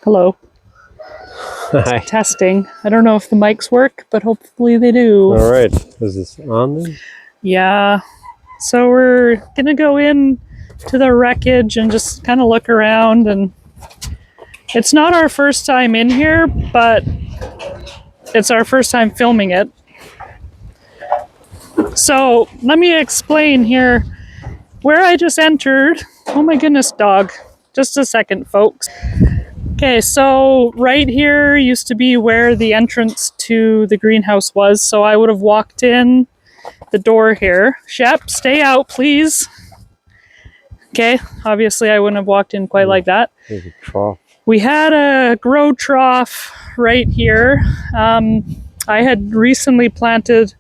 Hello. Hi. Testing. I don't know if the mics work, but hopefully they do. All right. Is this on then? Yeah. So we're gonna go in to the wreckage and just kind of look around, and it's not our first time in here, but it's our first time filming it. So let me explain here where I just entered. Oh my goodness, dog. Just a second, folks. Okay, so right here used to be where the entrance to the greenhouse was. So I would have walked in the door here. Shep, stay out, please. Okay, obviously I wouldn't have walked in quite like that. There's a trough. We had a grow trough right here. I had recently planted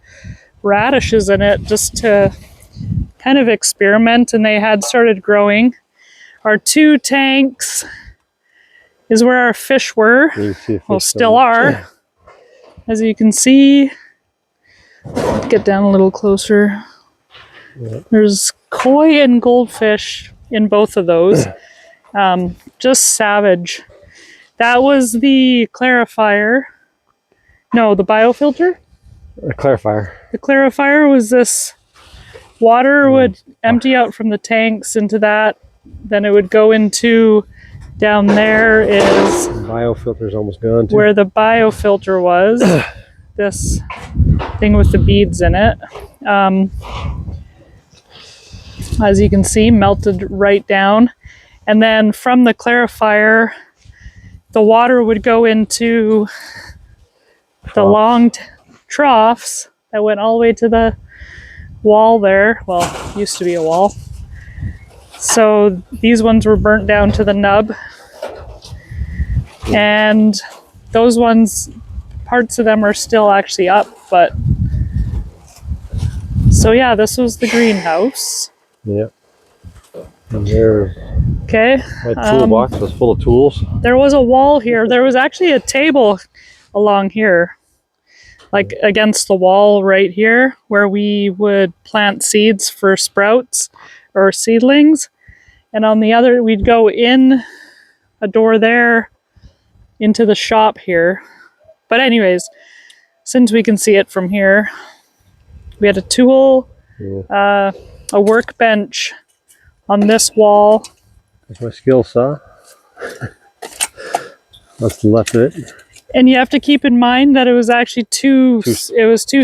radishes in it just to kind of experiment, and they had started growing. Our two tanks is where our fish were. Well, still are. As you can see, get down a little closer. Yeah. There's koi and goldfish in both of those. Just savage. That was the clarifier. No, the biofilter. A clarifier. The clarifier was this water would empty out from the tanks into that. Then it would go into down there is Biofilter's almost gone too. where the biofilter was. This thing with the beads in it. As you can see, melted right down. And then from the clarifier, the water would go into the long troughs that went all the way to the wall there. Well, used to be a wall. So these ones were burnt down to the nub. And those ones, parts of them are still actually up, but so yeah, this was the greenhouse. Yep. And there, Okay. my toolbox was full of tools. There was a wall here. There was actually a table along here, like against the wall right here, where we would plant seeds for sprouts or seedlings. And on the other, we'd go in a door there into the shop here. But anyways, since we can see it from here, we had a tool, a workbench on this wall. That's my skill saw. That's the left of it. And you have to keep in mind that it was actually two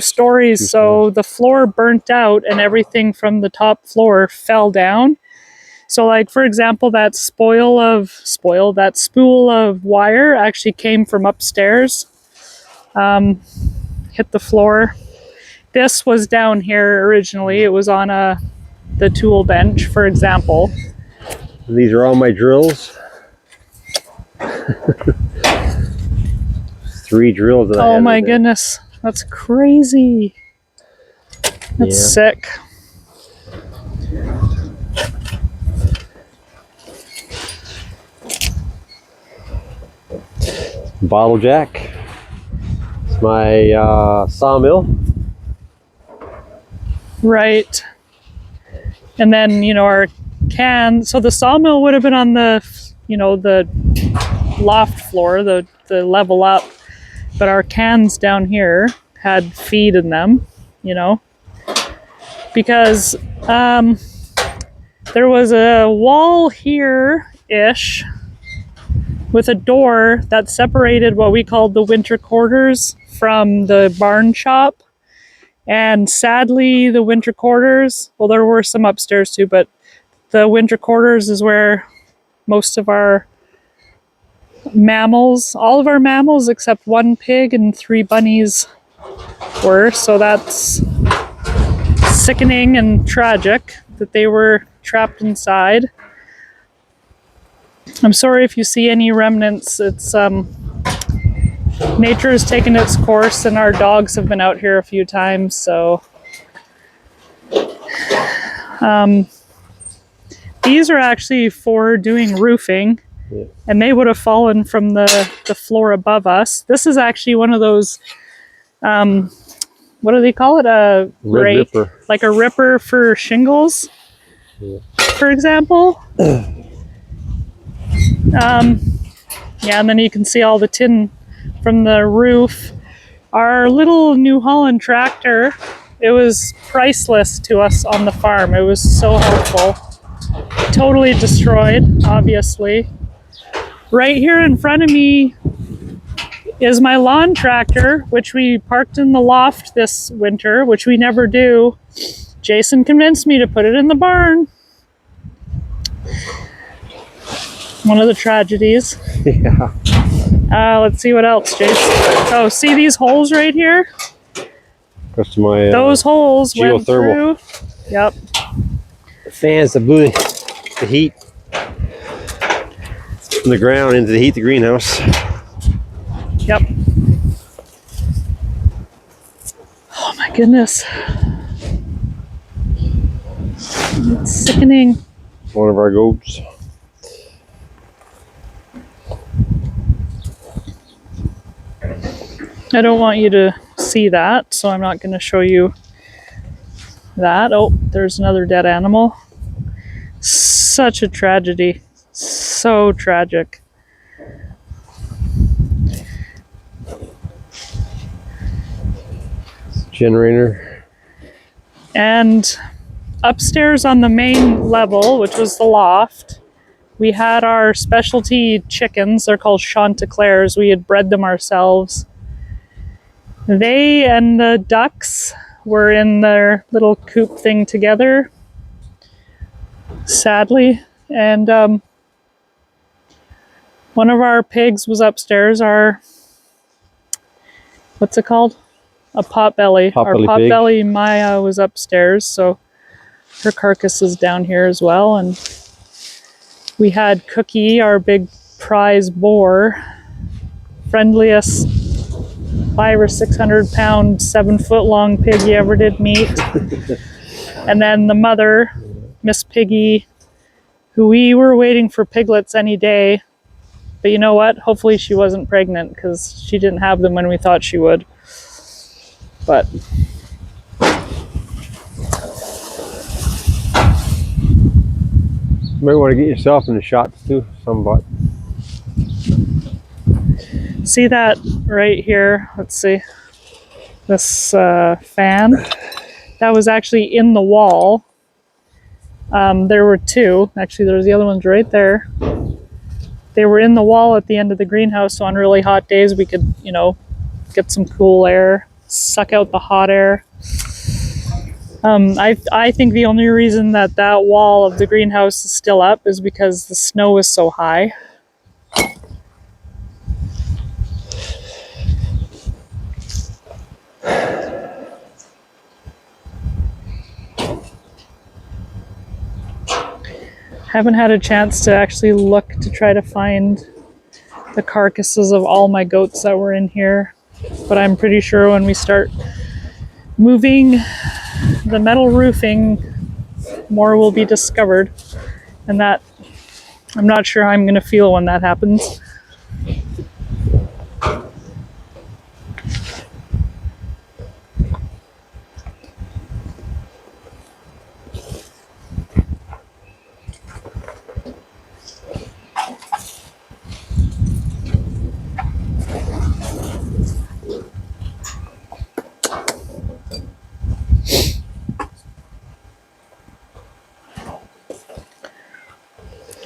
stories. So the floor burnt out and everything from the top floor fell down. So like, for example, that spool of wire actually came from upstairs, hit the floor. This was down here originally. It was on the tool bench, for example. And these are all my drills. 3 drills that I have. Oh my goodness, that's crazy. That's sick. Bottle jack. It's my sawmill. Right. And then, our can. So the sawmill would have been on the, the loft floor, the level up. But our cans down here had feed in them, because there was a wall here-ish with a door that separated what we called the winter quarters from the barn shop. And sadly, the winter quarters, well, there were some upstairs too, but the winter quarters is where most of our mammals, all of our mammals except 1 pig and 3 bunnies were. So that's sickening and tragic that they were trapped inside. I'm sorry if you see any remnants. It's nature has taken its course, and our dogs have been out here a few times. So these are actually for doing roofing. Yeah. And they would have fallen from the floor above us. This is actually one of those, what do they call it? A rake, ripper. Like a ripper for shingles, for example. Yeah, and then you can see all the tin from the roof. Our little New Holland tractor, it was priceless to us on the farm. It was so helpful. Totally destroyed, obviously. Right here in front of me is my lawn tractor, which we parked in the loft this winter, which we never do. Jason convinced me to put it in the barn. One of the tragedies. Yeah. Let's see what else, Jason. Oh, see these holes right here? Goes to my Those holes went geothermal through. Yep. fans that blew the heat from the ground into the heat the greenhouse. Yep. Oh my goodness. It's sickening. One of our goats. I don't want you to see that, so I'm not going to show you that. Oh, there's another dead animal. Such a tragedy. So tragic. Generator. And upstairs on the main level, which was the loft, we had our specialty chickens. They're called Chanticleers. We had bred them ourselves. They and the ducks were in their little coop thing together, sadly. And one of our pigs was upstairs. Our, what's it called? A potbelly. Our potbelly Maya was upstairs, so her carcass is down here as well. And we had Cookie, our big prize boar, friendliest 500 or 600 pound, 7 foot long pig you ever did meet. And then the mother, Miss Piggy, who we were waiting for piglets any day. But you know what? Hopefully she wasn't pregnant, because she didn't have them when we thought she would. But You might want to get yourself in the shots too, somewhat. see that right here? Let's see. This fan. That was actually in the wall. There were two. Actually, there was the other ones right there. They were in the wall at the end of the greenhouse, so on really hot days we could, you know, get some cool air, suck out the hot air. I think the only reason that that wall of the greenhouse is still up is because the snow is so high. Haven't had a chance to actually look to try to find the carcasses of all my goats that were in here, but I'm pretty sure when we start moving the metal roofing, more will be discovered, and that I'm not sure how I'm going to feel when that happens.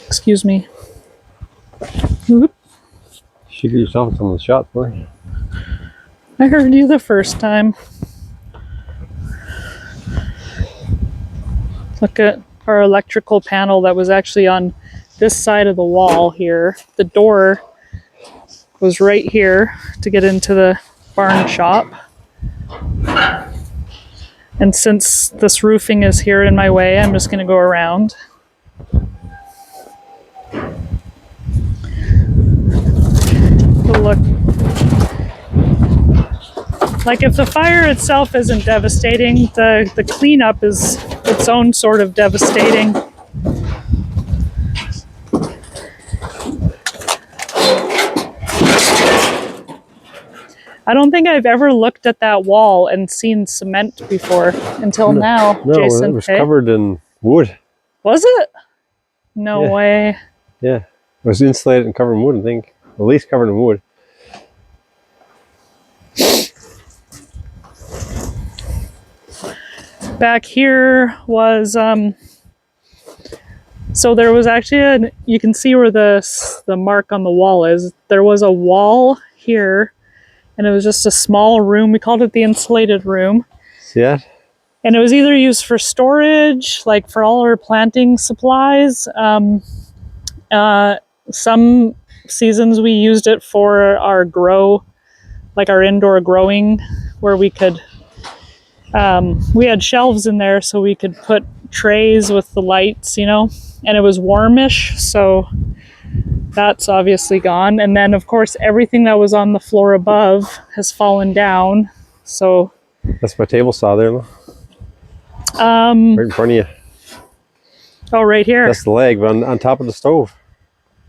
Excuse me. Oop. You should get yourself some of the shots for you. I heard you the first time. Look at our electrical panel that was actually on this side of the wall here. The door was right here to get into the barn shop. And since this roofing is here in my way, I'm just going to go around. Look. Like, if the fire itself isn't devastating, the cleanup is its own sort of devastating. I don't think I've ever looked at that wall and seen cement before until now, No, Jason. it was covered in wood. Was it? No way. Yeah, it was insulated and covered in wood, I think. At least covered in wood. Back here was so there was actually you can see where the mark on the wall is. There was a wall here, and it was just a small room. We called it the insulated room. See that? And it was either used for storage, like for all our planting supplies. Some seasons we used it for our like our indoor growing, where we could, we had shelves in there so we could put trays with the lights, you know, and it was warmish, so that's obviously gone. And then, of course, everything that was on the floor above has fallen down, so. That's my table saw there, look. Right in front of you. Oh, right here. That's the leg, but on top of the stove.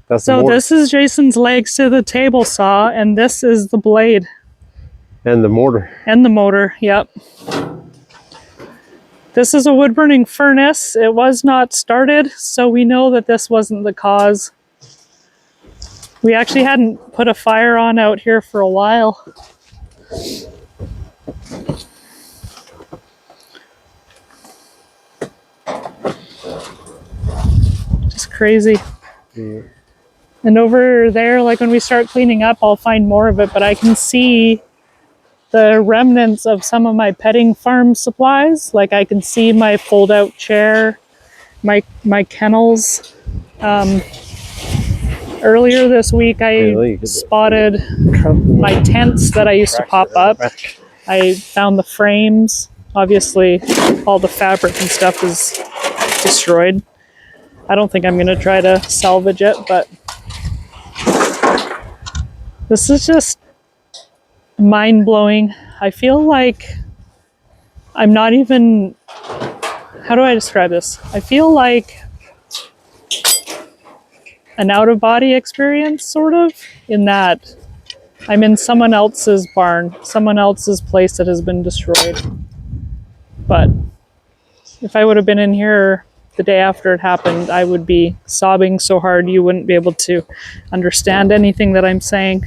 That's so this is Jason's legs to the table saw, and this is the blade. And the mortar. And the motor, yep. This is a wood burning furnace. It was not started, so we know that this wasn't the cause. We actually hadn't put a fire on out here for a while. Just crazy. Yeah. And over there, like when we start cleaning up, I'll find more of it, but I can see the remnants of some of my petting farm supplies. Like I can see my fold out chair, my kennels. Earlier this week, I spotted my tents that I used to pop up. I found the frames. Obviously, all the fabric and stuff is destroyed. I don't think I'm going to try to salvage it, but this is just mind-blowing. I feel like I'm not even, how do I describe this? I feel like an out-of-body experience, sort of, in that I'm in someone else's barn, someone else's place that has been destroyed. But if I would have been in here the day after it happened, I would be sobbing so hard you wouldn't be able to understand anything that I'm saying.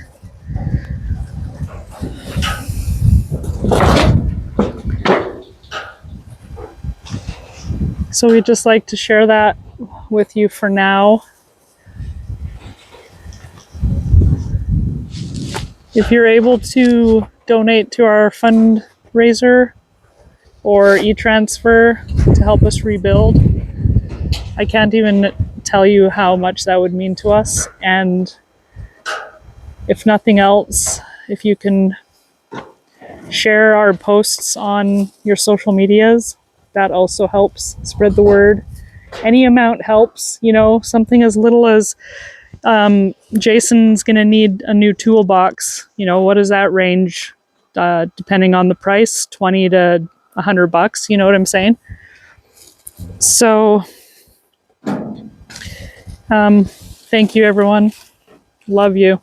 So we'd just like to share that with you for now. If you're able to donate to our fundraiser or e-transfer to help us rebuild, I can't even tell you how much that would mean to us. And if nothing else, if you can share our posts on your social medias, that also helps spread the word. Any amount helps, you know, something as little as Jason's gonna need a new toolbox. You know, what does that range depending on the price? 20 to $100, you know what I'm saying? So thank you, everyone. Love you.